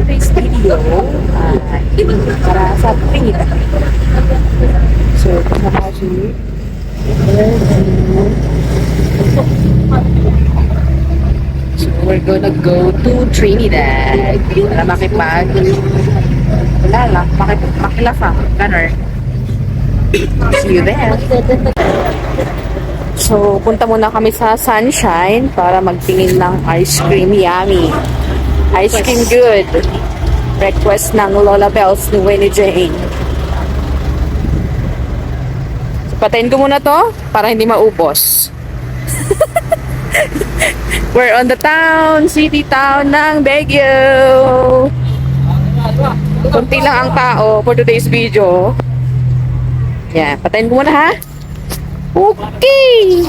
today's video, para sa Trinidad. So, kasama si So, we're gonna go to Trinidad para wala lang, makilafang, ganun. See you there. So, punta muna kami sa Sunshine para magtingin ng ice cream. Yummy. Ice cream good. Request ng Lola Bells ni Winnie Jane. So, patayin ko muna to para hindi maubos. We're on the city town ng Baguio. Kunti lang ang tao for today's video. Yan, patayin ko muna ha. Okay.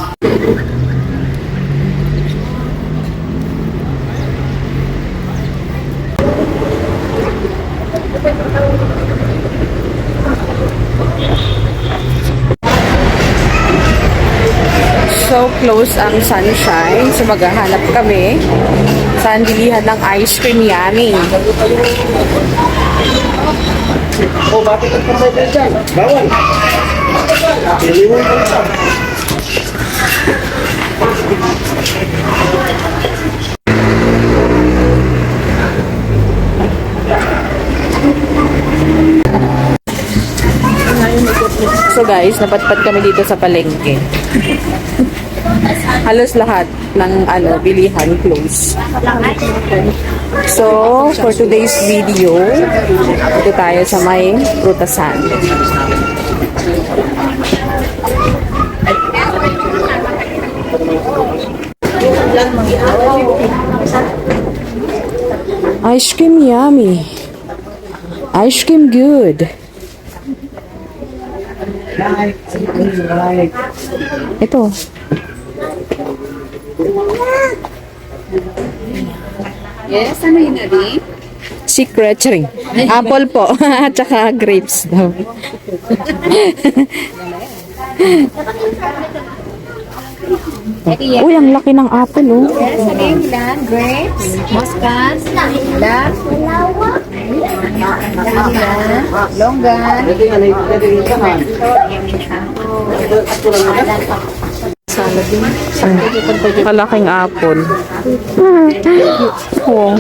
So close ang Sunshine. So maghahanap kami saan bilihan ng ice cream. Yummy. Oh, bakit ang pambayad dyan? Bawal. Iliwan ko lang. So guys, napatpat kami dito sa palengke. Halos lahat ng bilihan close. So, for today's video, ito tayo sa may prutasan. Ice cream yummy. Ice cream good. Ito. Yes, ano yun na rin? Secret ring. Apple po. At saka grapes daw. Uy, ang laki ng apple, oh. Yes, ano yung ilan? Grapes, muscat, ilan, longgan, Salad din. Kalaking apple. Oo.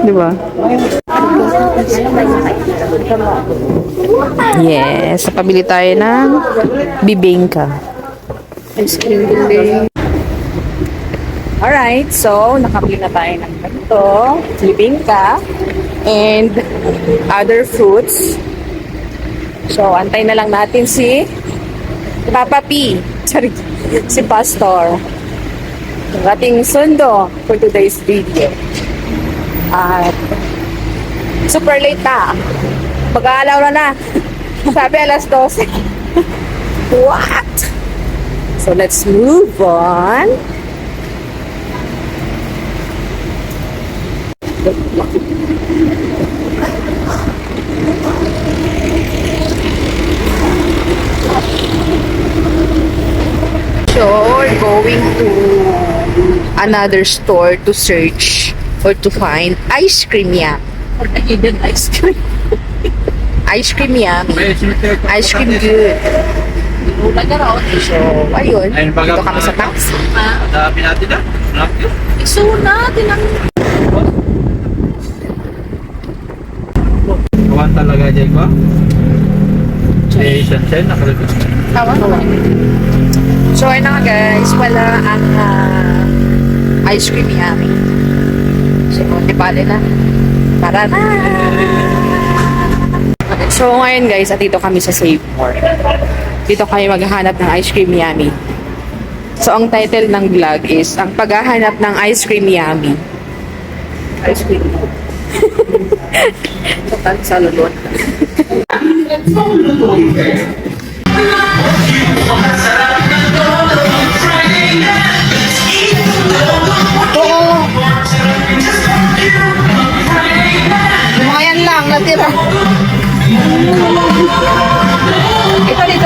Di ba? Yes. Pabili tayo ng bibingka. Ice cream building. Alright. So, nakabili na tayo ng ganito. Bibingka. And other fruits. So, antay na lang natin si Papa P. Sorry. Si Pastor. Ang ating sundo for today's video. At super late na. Mag-aalaw na. Sabi alas 12. What? So let's move on. So, we're going to another store to search or to find ice cream yum. Ice cream. Ice cream yummy. Ice cream good. So, ayun. Dito kami sa taxi. Hanapin natin na. Hanapin. iso natin ang Kawan talaga dyan ko. Sen, nakalagos. Tawa. So, ayun na nga guys. Wala ang ice cream yummy. So, di bale na. Tara na! So, ngayon guys, at dito kami sa Save More. Dito kayo maghahanap ng ice cream yummy. So, ang title ng vlog is, ang paghahanap ng ice cream yummy. Ice cream. Total sa lulot. Mga yan lang, natira.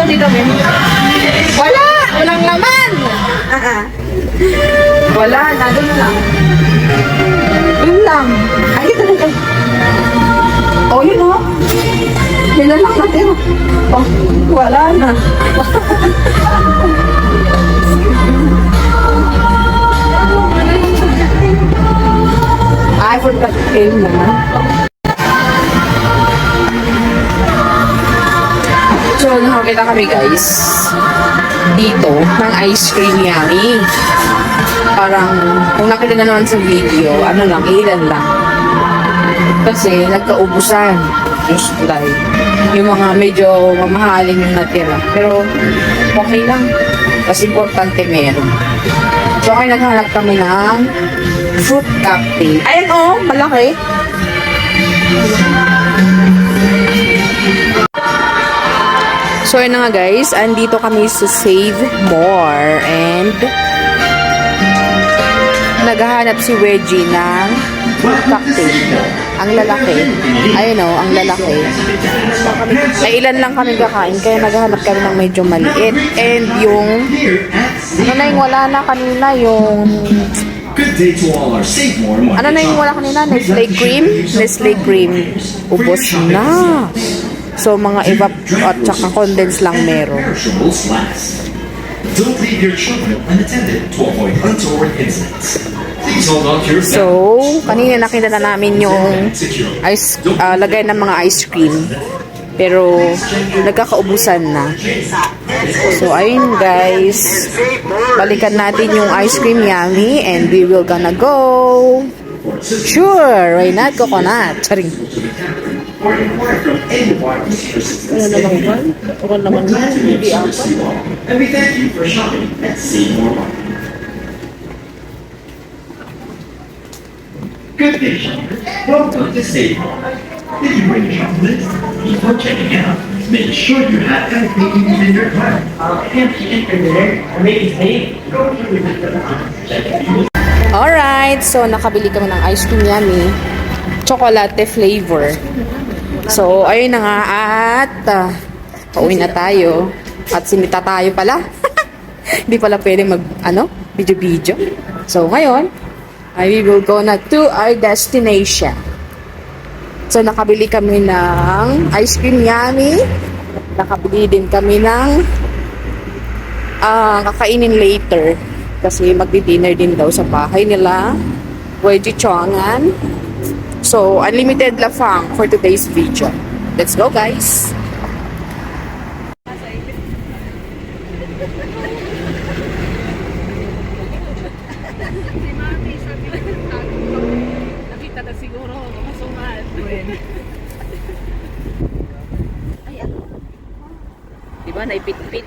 Dito, Mim. Wala! Walang laman! Wala, nandun lang. Yun lang. Ay, ito na. Oh, yun o. Yun na lang natin. Oh, wala na. I forgot to pay naman. So, nakakita kami guys dito ng ice cream yummy. Parang, kung nakita na naman sa video, ano lang, ilan lang. Kasi, nagkaubusan. Just like, yung mga medyo mamahalin yung natira. Pero, okay lang. Kasi importante meron. So, okay, naghanap kami ng fruit cocktail. Ayan oh, malaki. So, yun na nga guys, andito kami sa Save More and naghahanap si Reggie ng cocktail. Ang lalaki. Ayun o, ang lalaki. Ay, ilan lang kami kakain, kaya naghahanap kami ng medyo maliit. And yung, ano na yung wala na kanina, yung, Good day to all our Save More Money ano na yung wala kanina, Nestle Cream? Nestle Cream. Ubos na. So, mga evap at saka condense lang meron. Perishables last. Don't leave your children unattended to avoid untoward incidents. Please hold on to your So, kanina nakita na namin yung ice, lagay ng mga ice cream. Pero, nagkakaubusan na. So, ayun guys. Balikan natin yung ice cream yummy and we will gonna go. Sure, why not coconut? Charing. or inquire from any of our receivers. And we thank you for shopping at Save More Money. Good day, shoppers. Welcome to Save More. Did you bring your shopping list? Before checking out, make sure you have everything you need in your cart. Alright, so nakabili kami ng ice cream yummy. Chocolate flavor. So, ayun na nga at pauwi na tayo. At sinita tayo pala. Hindi pala pwede mag, video-video. So, ngayon, we will go na to our destination. So, nakabili kami ng ice cream yummy. Nakabili din kami ng kakainin later. Kasi magdi-dinner din daw sa bahay nila. Wedgie Chongan. So, unlimited lafang for today's video. Let's go, guys! Nakita na siguro, masumat. Diba, naipit-pit?